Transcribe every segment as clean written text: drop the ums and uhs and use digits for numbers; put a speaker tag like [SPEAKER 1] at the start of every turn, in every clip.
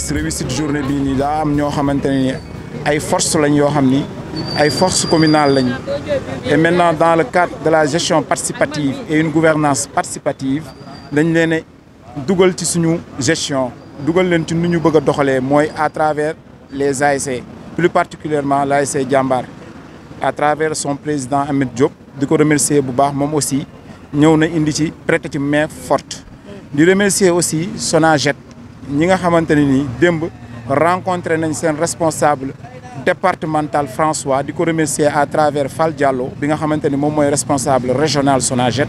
[SPEAKER 1] ministre réussite journée bii nii daa am ñoo xamante ne ay forces lañ yoo xam ni ay forces communales lañ et maintenant dans le cadre de la gestion participative et une gouvernance participative dañ leen dugal ci suñu gestion dugal leen ci nu ñu bëgg a doxalee mooy à travers les ASC plus particulièrement l'ASC Jambar à travers son président Ahmed Diop di ko remercier bu baax moom aussi ñëw na indi ci prêter ci main forte di remercier aussi Sonaget ñi nga xamante ne ni démb rencontré nañ seen responsable départemental François di ko remercier à travers Fall Diallo bi nga xamante ni moom mooy responsable régional Sonaget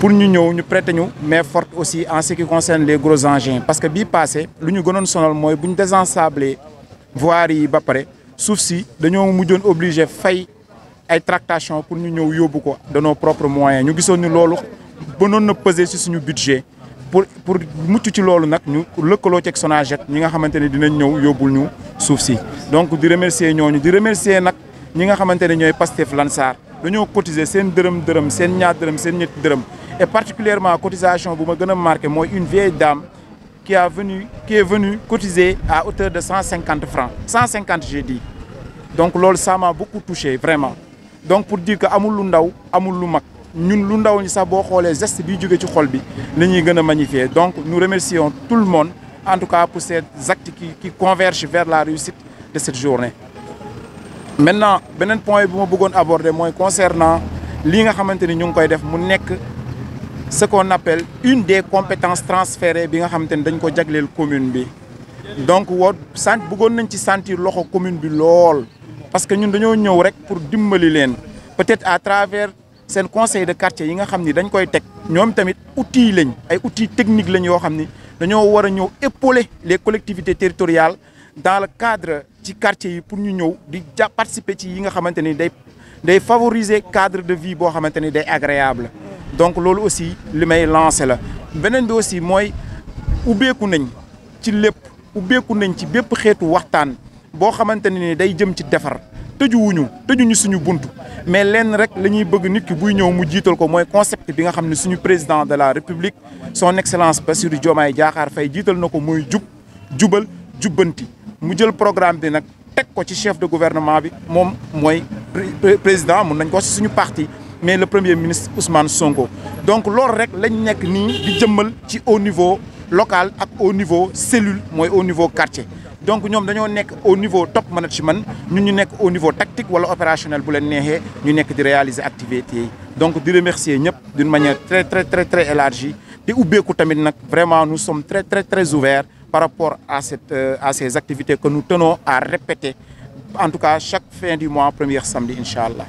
[SPEAKER 1] pour ñu ñëw ñu prêter ñu main forte aussi en ce qui concerne les gros engins parce que bii passé lu ñu gënoon sonal mooy bu ñu désensabler voirie yi ba pare suuf si dañoo mujjoon obligé fay ay tractation pour ñu ñëw yóbbu ko de nos propres moyens ñu gisoon ni loolu bënoon na peser ci suñu budget pour mucc ci loolu nag ñu lëkkaloo ci ak Sonaget ñi nga xamante ne dinañ ñëw yóbbul ñu suuf si donc di remercier ñooñu di remercier nag ñi nga xamante ne ñooy Pastef Lansar dañoo cotiser seen dërëm seen ñaar dërëm seen ñetti dërëm et particulièrement cotisation bu ma gën a marqué mooy une vieille dame qui est venue cotiser à hauteur de 150 francs 150 j'ai dit donc loolu ça m'a beaucoup touché vraiment donc pour dire que amul lu ndaw amul lu mag ñun lu ndaw ñi sax boo xoolee geste bi jóge ci xol bi la ñuy gën a magnifier donc nous remercions tout le monde en tout cas pour ces actes qui convergent vers la réussite de cette journée. Maintenant beneen point bu ma bëggoon aborder mooy concernant lii nga xamante ni ñu ngi koy def mu nekk ce qu'on appelle une des compétences transférées bi nga xamante ni dañ ko jagleel commune bi donc bëggoon nañ ci sentir loxo commune bi lool parce que ñun dañoo ñëw rek pour dimbali leen peut-être à travers seen conseil de quartier yi nga xam ni dañ koy teg ñoom tamit outils lañ ay outils techniques lañ yoo xam ni dañoo war a ñëw épauler les collectivités territoriales dans le cadre ci quartier yi pour ñu ñëw di participer ci yi nga xamante ni day favoriser cadre de vie boo xamante ni day agréable donc loolu aussi li may lancer la beneen bi aussi mooy ubbeeku nañ ci lépp ubbeeku nañ ci bépp xeetu waxtaan boo xamante ne ni day jëm ci defar tëjuñu suñu buntu mais lenn rek la ñuy bëgg nit ki buy ñëw mu jiital ko mooy concept bi nga xam ne suñu président de la république son excellence Bassirou Diomaye Diakhar Faye jiital na ko mooy jubal jubbanti mu jël programme bi nag teg ko ci chef de gouvernement bi moom mooy président mun nañ ko ci suñu parti mais le premier ministre Ousmane Sonko donc loolu rek lañ nekk nii di jëmmal ci au niveau local ak au niveau cellule mooy au niveau quartier donc ñoom dañoo nekk au niveau top management ñun ñu nekk au niveau tactique wala opérationnel bu leen neexee ñu nekk di réaliser activités yi donc di remercier ñëpp d'une manière très élargie di ubbeeku tamit nag vraiment nous sommes très ouverts par rapport à ces activités que nous tenons à répéter en tout cas chaque fin du mois premier samedi inchallah.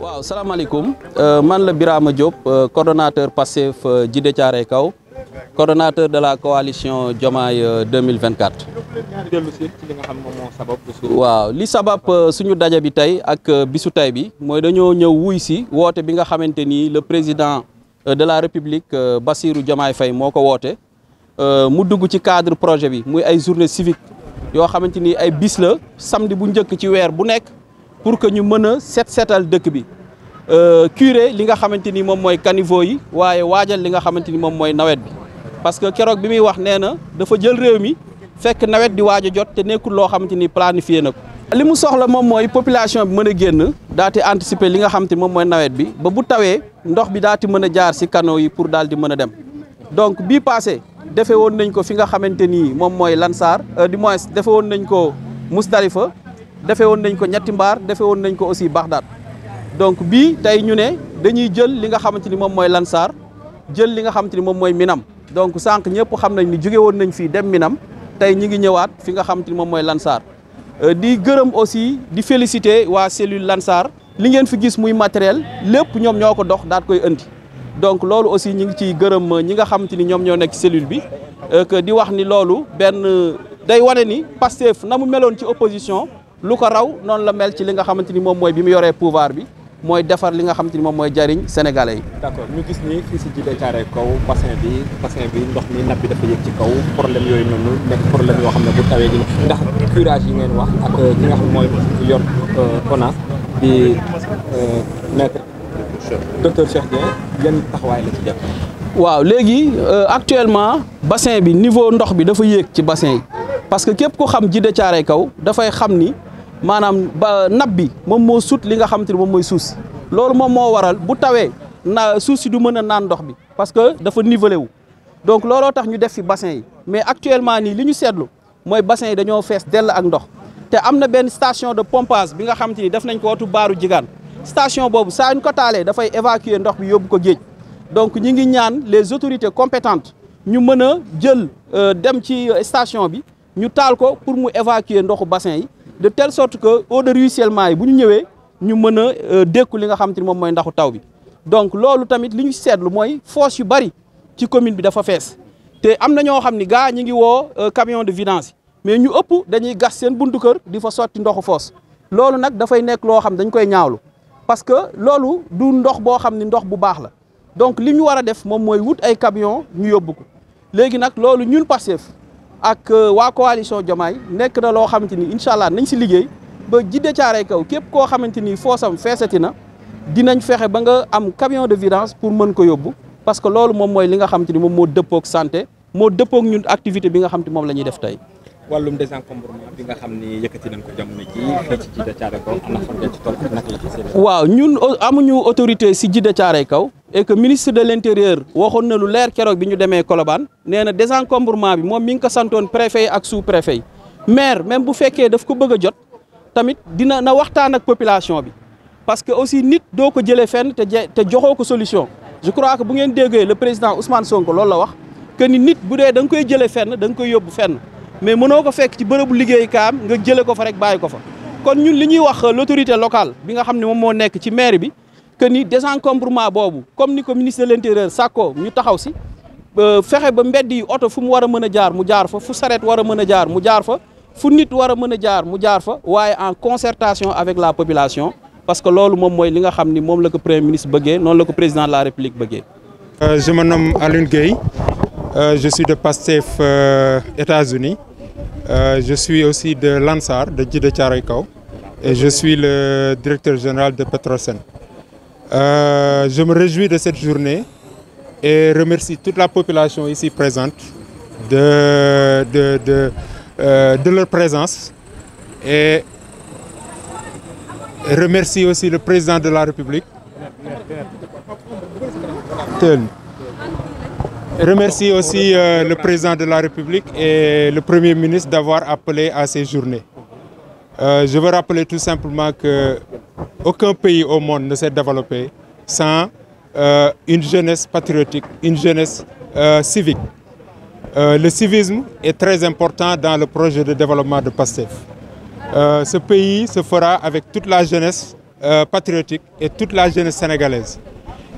[SPEAKER 2] waaw salaamaaleykum man la Birama Diop coordonnateur Pastef Djiddah Thiaroye Kaw coordonnateur de la coalition Diomaye 2024. waaw li sabab suñu daja bi tey ak bisu tey bi mooy dañoo ñëw wuy si woote bi nga xamante ni le président de la République Bassirou Diomaye Faye moo ko woote mu dugg ci cadre projet bi muy ay journée civique yoo xamante ni ay bis la samedi bu njëkk ci weer bu nekk pour que ñu mën a setal dëkk bi curé li nga xamante ni moom mooy caniveau yi waaye waajal li nga xamante ni moom mooy nawet bi parce que keroog bi muy wax nee na dafa jël réew mi fekk nawet di waaj a jot te nekkul loo xamante ni planifié na ko. li mu soxla moom mooy population bi mën a génn daati anticiper li nga xamante ni moom mooy nawet bi ba bu tawee ndox bi daati mën a jaar si canaux yi pour daal di mën a dem donc bii passé defe woon nañ ko fi nga xamante ni moom mooy Lansar du moins defe woon nañ ko Mousdalifa defe woon nañ ko Ñetti Mbaar defe woon nañ ko aussi Bagdad donc bii tey ñu ne dañuy jël li nga xamante ni moom mooy Lansar jël li nga xamante ni moom mooy Minam donc sànq ñëpp xam nañ ni jóge woon nañ fii dem Minam tey ñi ngi ñëwaat fi nga xamante ni moom mooy Lansar di gërëm aussi di féliciter waa cellule Lansar li ngeen fi gis muy matériel lépp ñoom ñoo ko dox daat koy indi donc loolu aussi ñi ngi ciy gërëm ñi nga xamante ni ñoom ñoo nekk cellule bi que di wax ni loolu benn day wane ni Pastef na mu meloon ci opposition lu ko raw noonu la mel ci li nga xamante ni moom mooy bi mu yoree pouvoir bi mooy defar li nga xamante ni moom mooy jariñ sénégalais yi.
[SPEAKER 3] d'accord ñu gis ni fii si Djiddah Thiaroye Kaw bassin bi ndox mi nappe bi dafa yëg ci kaw problème yooyu noonu nekk problème yoo xam ne bu tawee gi ndax curage yi ngeen wax ak ki nga xam mooy yor ONAS di maître docteur Cheikh Dieng yan taxawaay la ci jàpp.
[SPEAKER 2] waaw léegi actuellement bassin bi niveau ndox bi dafa yéeg ci bassin yi parce que képp ku xam Djiddah Thiaroye Kaw dafay xam ni maanaam ba napp bi moom moo sut li nga xamante ni moom mooy suuf si loolu moom moo waral bu tawee na suuf si du mën a naan ndox bi parce que dafa nivelé wu donc looloo tax ñu def fi bassin yi mais actuellement nii li ñu seetlu mooy bassin yi dañoo fees dell ak ndox te am na benn station de pompage bi nga xamante ni def nañ ko watu baaru jigaan station boobu saa ñu ko taalee dafay évacuer ndox bi yóbbu ko géej donc ñi ngi ñaan les autorités compétentes ñu mën a jël dem ci station bi ñu taal ko pour mu évacuer ndoxu bassin yi de telle sorte que eau de ruissellement yi bu ñu ñëwee ñu mën a dékku li nga xamante ni moom mooy ndaxu taw bi donc loolu tamit li ñu seetlu mooy fosse yu bari ci commune bi dafa fees te am na ñoo xam ni gaa ñi ngi woo camion de vidange mais ñu ëpp dañuy gas seen buntu kër di fa sotti ndoxu fosse loolu nag dafay nekk loo xam dañ koy ñaawlu parce que loolu du ndox boo xam ni ndox bu baax la donc li ñu war a def moom mooy wut ay camion ñu yóbbu ko léegi nag loolu ñun Pastef ak waa coalition Diomaye nekk na loo xamante ni incha allah nañ si liggéey ba Djiddah Thiaroye Kaw képp koo xamante ni foosam feesati na dinañ fexe ba nga am camion de vidange pour mën ko yóbbu parce que loolu moom mooy li nga xamante ni moom moo dëppook santé moo dëppook ñun activité bi nga xam te moom la ñuy def tey.
[SPEAKER 3] wàllum désencombrement bi nga xam ni yëkkati nañ ko jamono ji fii ci Djiddah Thiaroye Kaw ana fan ngeen ci toll ak naka la ci seen.
[SPEAKER 2] waaw ñun amuñu autorité si Djiddah Thiaroye Kaw et que ministre de l'intérieur waxoon na lu leer keroog bi ñu demee Colobane nee na désencombrement bi moom mi ngi ko santoon préfet yi ak sous préfet yi maire même bu fekkee daf ko bëgg a jot tamit dina na waxtaan ak population bi parce que aussi nit doo ko jëlee fenn te joxoo ko solution je crois que bu ngeen déggee le président Ousmane Sonko loolu la wax que ni nit bu dee da nga koy jëlee fenn da nga koy yóbbu fenn mais mënoo ko fekk ci bërëbu liggéeykaam nga jëlee ko fa rek bàyyi ko fa kon ñun li ñuy wax l'autorité locale bi nga xam ne moom moo nekk ci maire bi que ni désencombrement boobu comme ni ko ministre de l'intérieur sàkkoo ñu taxaw si fexe ba mbedd yi oto fu mu war a mën a jaar mu jaar fa fu saret war a mën a jaar mu jaar fa fu nit war a mën a jaar mu jaar fa waaye en concertation avec la population parce que loolu moom mooy li nga xam ni moom la ko premier ministre bëggee noonu la ko président de la république bëggee.
[SPEAKER 4] Je me nomme Alioune Gueye, je suis de Pastef États-Unis, je suis aussi de Lansar de Djiddah Thiaroye Kaw et je suis le directeur général de Petrosen. Je me réjouis de cette journée et remercie toute la population ici présente de leur présence et remercie aussi le président de la République. Remercie aussi le président de la République et le Premier ministre d'avoir appelé à ces journées. Je veux rappeler tout simplement qu'aucun pays au monde ne s'est développé sans une jeunesse patriotique, une jeunesse civique. Le civisme est très important dans le projet de développement de Pastef. Ce pays se fera avec toute la jeunesse patriotique et toute la jeunesse sénégalaise.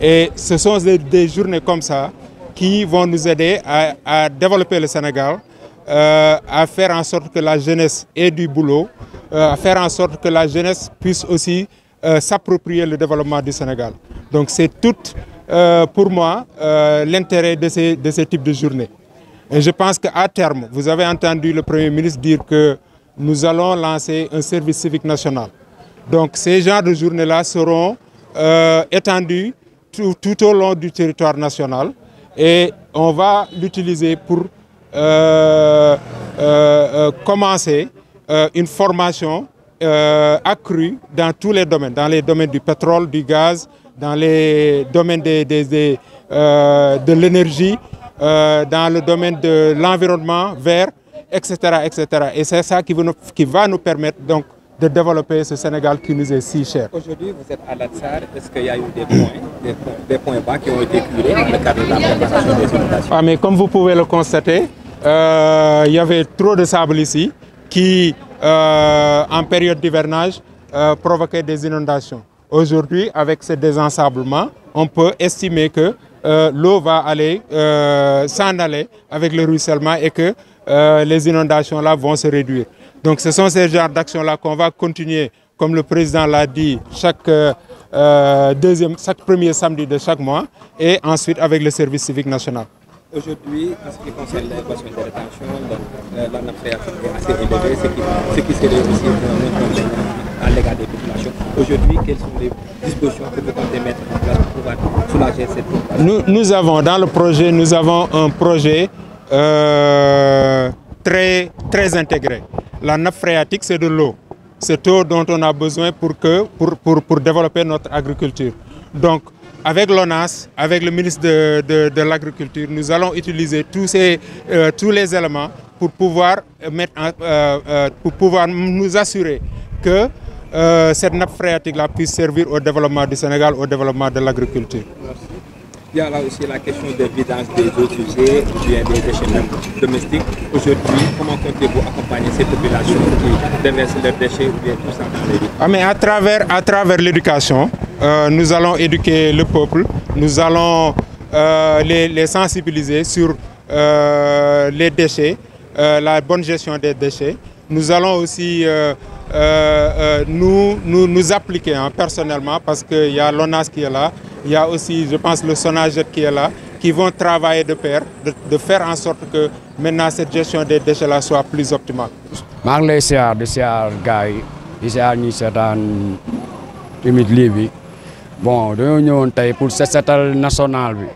[SPEAKER 4] Et ce sont des journées comme ça qui vont nous aider à développer le Sénégal, à faire en sorte que la jeunesse ait du boulot, à faire en sorte que la jeunesse puisse aussi s'approprier le développement du Sénégal. Donc c'est tout pour moi l'intérêt de ces types de journées. Et je pense qu'à terme, vous avez entendu le Premier ministre dire que nous allons lancer un service civique national. Donc ces genres de journées-là seront étendus tout au long du territoire national et on va l'utiliser pour commencer une formation accrue dans tous les domaines du pétrole, du gaz, dans les domaines de l'énergie, dans le domaine de l'environnement vert, etc., etc. Et c'est ça qui va nous permettre donc de développer ce Sénégal qui nous est si cher.
[SPEAKER 3] Aujourd'hui, vous êtes à Latsar. Est-ce qu'il y a eu des points bas qui ont été curés dans le cadre de la préparation des inondations?
[SPEAKER 4] Ah, mais comme vous pouvez le constater, il y avait trop de sable ici qui, en période d'hivernage, provoquait des inondations. Aujourd'hui, avec ce désensablement, on peut estimer que l'eau va s'en aller avec le ruissellement et que les inondations là vont se réduire. Donc ce sont ces genres d'actions-là qu'on va continuer, comme le président l'a dit, chaque premier samedi de chaque mois et ensuite avec le service civique national.
[SPEAKER 3] Aujourd'hui, en ce qui concerne les bassin de rétention, la nappe phréatique est assez élevée, ce qui serait aussi à l'égard des populations. Aujourd'hui, quelles sont les dispositions que vous comptez mettre en place pour pouvoir soulager cette population?
[SPEAKER 4] Nous avons dans le projet, un projet très intégré. La nappe phréatique, c'est de l'eau. C'est eau dont on a besoin pour développer notre agriculture. Donc, avec l'ONAS, avec le ministre de l'Agriculture, nous allons utiliser tous les éléments pour pouvoir nous assurer que cette nappe phréatique-là puisse servir au développement du Sénégal, au développement de l'agriculture.
[SPEAKER 3] Il y a là aussi la question de vidage des eaux usées ou bien des déchets domestiques. Aujourd'hui, comment comptez-vous accompagner ces populations qui déversent leurs déchets ou bien tout ça dans les rues?
[SPEAKER 4] Ah, mais à travers l'éducation, nous allons éduquer le peuple, nous allons les sensibiliser sur les déchets, la bonne gestion des déchets. Nous allons aussi nous appliquer personnellement parce qu'il y a l'ONAS qui est là, il y a aussi, je pense, le SONAGED qui est là, qui vont travailler de pair, de faire en sorte que maintenant cette gestion des déchets-là soit plus optimale.
[SPEAKER 5] Je suis gars yi di siyaar ñi seetaan tamit lii bi bon dañoo ñëwoon tey pour set setal national bi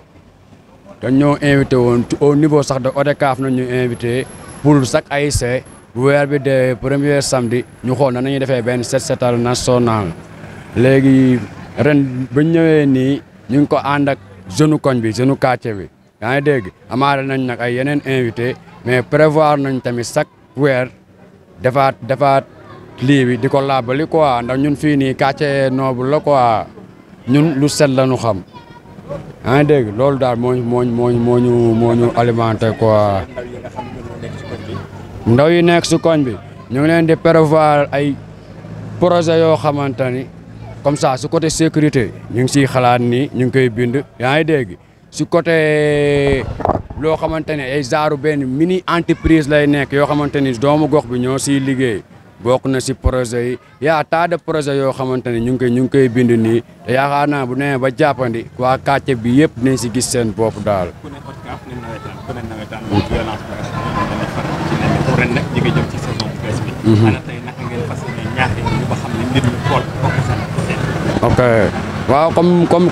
[SPEAKER 5] dañoo invité woon au niveau sax de ODCAV nañu invité pour chaque ASC bu weer bi de premier samedi ñu xool na nañuy defee benn set setal national léegi ren ba ñëwee nii ñu ngi ko ànd ak jeune koñ bi jeune quartier bi yaa ngi dégg amaale nañ nag ay yeneen invité mais prévoir nañ tamit chaque weer defaat lii bi di ko laabali quoi ndax ñun fii nii quartier noble la quoi ñun lu set la ñu xam yaa ngi dégg loolu daal moo ñu alimenté quoi. ndaw yi nekk si koñ bi ñu ngi leen di prévoir ay projet yoo xamante ni comme ça su côté sécurité ñu ngi siy xalaat ni ñu ngi koy bind yaa ngi dégg si côté loo xamante ni ay genre benn mini entreprise lay nekk yoo xamante ni doomu gox bi ñoo siy liggéey bokk na si projet yi yaa tas de projet yoo xamante ni ñu ngi koy bind nii te yaakaar naa bu nee ba jàppandi waa quartier bi yëpp dinañ si gis seen bopp daal.
[SPEAKER 3] ren nag ñu ngi jëm ci saison bu bees bi. ana tey naka ngeen fas yéene ñaaxee ñu ba xam ne mbir mi tool bokk seen.
[SPEAKER 5] ok waaw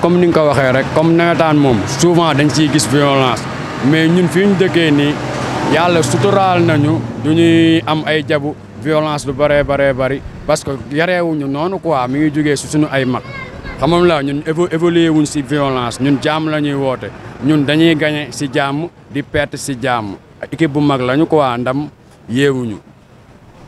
[SPEAKER 5] comme ni nga ko waxee rek comme nawetaan moom souvent dañ ciy gis violence mais ñun fi ñu dëkkee nii yàlla suturaal nañu du ñuy am ay jabu violence lu bëree bëri parce que yareewuñu noonu quoi mi ngi jógee si suñu ay mag xamam la ñun évolué wuñ si violence ñun jàmm la ñuy woote ñun dañuy gagné si jàmm di perte si jàmm équipe bu mag lañu quoi ndam. yéewuñu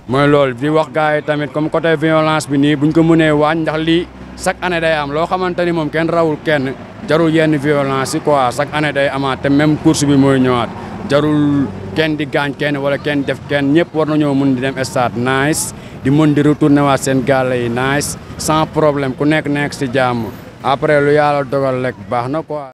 [SPEAKER 5] mooy loolu di wax gars yi tamit comme côté violence bi nii buñ ko mënee waañ ndax lii chaque année day am loo xamante ni moom kenn rawul kenn jarul yenn violence yi quoi chaque année day amaat te même course bi mooy ñëwaat jarul kenn di gaañ kenn wala kenn def kenn ñëpp war nañoo mun di dem stade nice di mën di retourner waat seen gaale yi nice sans problème ku nekk si jàmm après lu yàlla dogal rek baax na quoi.